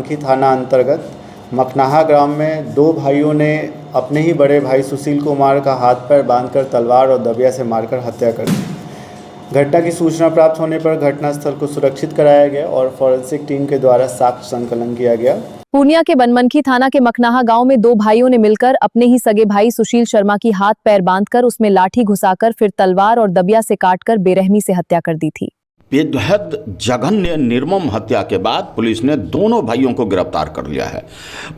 बनमनखी थाना अंतर्गत मखनाहा ग्राम में दो भाइयों ने अपने ही बड़े भाई सुशील कुमार का हाथ पैर बांधकर तलवार और दबिया से मारकर हत्या कर दी। घटना की सूचना प्राप्त होने पर घटनास्थल को सुरक्षित कराया गया और फॉरेंसिक टीम के द्वारा साक्ष्य संकलन किया गया। पूर्णिया के बनमनखी थाना के मखनाहा गांव में दो भाइयों ने मिलकर अपने ही सगे भाई सुशील शर्मा की हाथ पैर बांधकर उसमें लाठी घुसाकर फिर तलवार और दबिया से काटकर बेरहमी से हत्या कर दी थी। बेहद जघन्य निर्मम हत्या के बाद पुलिस ने दोनों भाइयों को गिरफ्तार कर लिया है।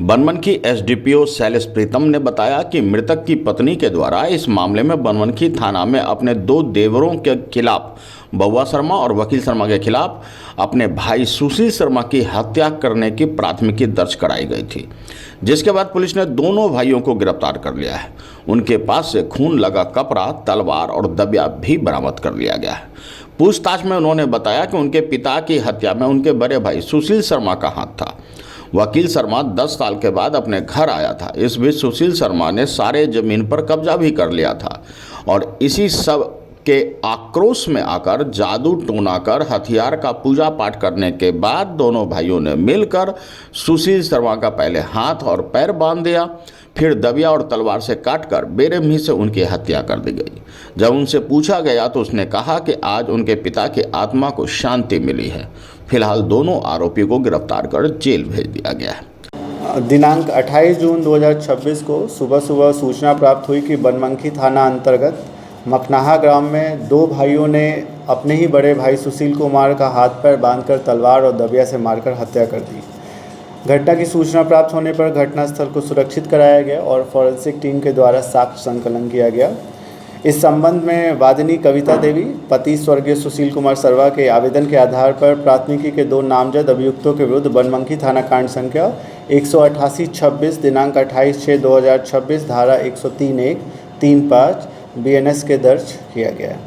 बनमनखी एसडीपीओ शैलेश प्रीतम ने बताया कि मृतक की पत्नी के द्वारा इस मामले में बनमनखी थाना में अपने दो देवरों के खिलाफ बउआ शर्मा और वकील शर्मा के खिलाफ अपने भाई सुशील शर्मा की हत्या करने की प्राथमिकी दर्ज कराई गई थी, जिसके बाद पुलिस ने दोनों भाइयों को गिरफ्तार कर लिया है। उनके पास से खून लगा कपड़ा, तलवार और दबिया भी बरामद कर लिया गया है। पूछताछ में उन्होंने बताया कि उनके पिता की हत्या में उनके बड़े भाई सुशील शर्मा का हाथ था। वकील शर्मा 10 साल के बाद अपने घर आया था। इस बीच सुशील शर्मा ने सारे जमीन पर कब्जा भी कर लिया था और इसी सब के आक्रोश में आकर जादू टोना कर हथियार का पूजा पाठ करने के बाद दोनों भाइयों ने मिलकर सुशील शर्मा का पहले हाथ और पैर बांध दिया, फिर दबिया और तलवार से काटकर बेरहमी से उनकी हत्या कर दी गई। जब उनसे पूछा गया तो उसने कहा कि आज उनके पिता की आत्मा को शांति मिली है। फिलहाल दोनों आरोपी को गिरफ्तार कर जेल भेज दिया गया है। दिनांक 28 जून 2026 को सुबह सूचना प्राप्त हुई कि बनमनखी थाना अंतर्गत मखनाहा ग्राम में दो भाइयों ने अपने ही बड़े भाई सुशील कुमार का हाथ पैर बांधकर तलवार और दबिया से मारकर हत्या कर दी। घटना की सूचना प्राप्त होने पर घटनास्थल को सुरक्षित कराया गया और फॉरेंसिक टीम के द्वारा साक्ष्य संकलन किया गया। इस संबंध में वादिनी कविता देवी पति स्वर्गीय सुशील कुमार सर्वा के आवेदन के आधार पर प्राथमिकी के दो नामजद अभियुक्तों के विरुद्ध बनमनखी थाना कांड संख्या 188-26 दिनांक 28/6/2026 धारा 103(1)-35 BNS के दर्ज किया गया है।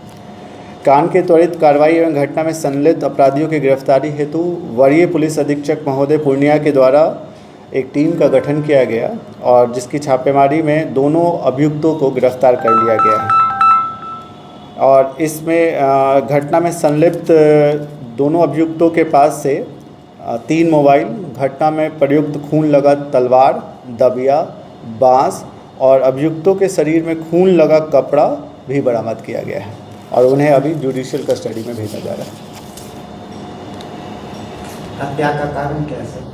कांड के त्वरित कार्रवाई एवं घटना में संलिप्त अपराधियों की गिरफ्तारी हेतु वरीय पुलिस अधीक्षक महोदय पूर्णिया के द्वारा एक टीम का गठन किया गया और जिसकी छापेमारी में दोनों अभियुक्तों को गिरफ्तार कर लिया गया है। और इसमें घटना में संलिप्त दोनों अभियुक्तों के पास से 3 मोबाइल, घटना में प्रयुक्त खून लगा तलवार, दबिया, बांस और अभियुक्तों के शरीर में खून लगा कपड़ा भी बरामद किया गया है और उन्हें अभी जुडिशियल कस्टडी में भेजा जा रहा है। हत्या का कारण क्या है?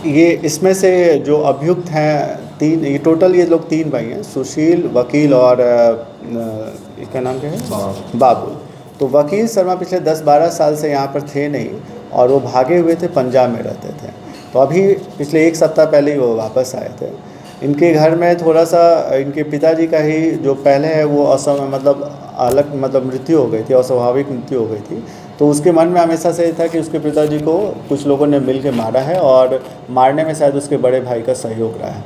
ये इसमें से जो अभियुक्त हैं ये टोटल ये लोग 3 भाई हैं, सुशील, वकील और इसका नाम क्या है, बाबू। तो वकील शर्मा पिछले 10-12 साल से यहाँ पर थे नहीं और वो भागे हुए थे, पंजाब में रहते थे। तो अभी पिछले 1 सप्ताह पहले ही वो वापस आए थे। इनके घर में थोड़ा सा इनके पिताजी का ही जो पहले है वो अलग मृत्यु हो गई थी, अस्वाभाविक मृत्यु हो गई थी। तो उसके मन में हमेशा से था कि उसके पिताजी को कुछ लोगों ने मिल के मारा है और मारने में शायद उसके बड़े भाई का सहयोग रहा है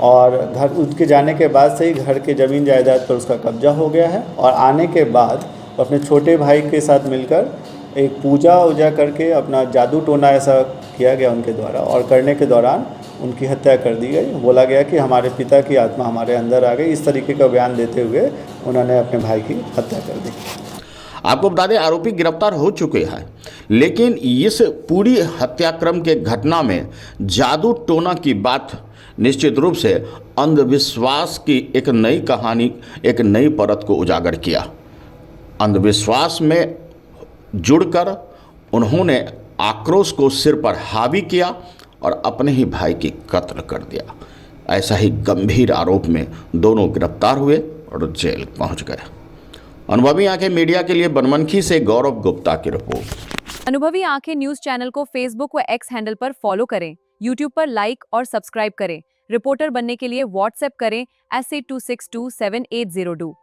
और घर उनके जाने के बाद से ही घर के ज़मीन जायदाद पर उसका कब्जा हो गया है। और आने के बाद अपने छोटे भाई के साथ मिलकर एक पूजा करके अपना जादू टोना ऐसा किया गया उनके द्वारा और करने के दौरान उनकी हत्या कर दी गई। बोला गया कि हमारे पिता की आत्मा हमारे अंदर आ गई, इस तरीके का बयान देते हुए उन्होंने अपने भाई की हत्या कर दी। आपको बता दें आरोपी गिरफ्तार हो चुके हैं, लेकिन इस पूरी हत्याक्रम के घटना में जादू टोना की बात निश्चित रूप से अंधविश्वास की एक नई कहानी, एक नई परत को उजागर किया। अंधविश्वास में जुड़कर उन्होंने आक्रोश को सिर पर हावी किया और अपने ही भाई की कत्ल कर दिया। ऐसा ही गंभीर आरोप में दोनों गिरफ्तार हुए और जेल पहुंच गए। अनुभवी आंखें मीडिया के लिए बनमनखी से गौरव गुप्ता की रिपोर्ट। अनुभवी आंखें न्यूज चैनल को फेसबुक व एक्स हैंडल पर फॉलो करें, यूट्यूब पर लाइक और सब्सक्राइब करें। रिपोर्टर बनने के लिए व्हाट्सएप करें 8826277802।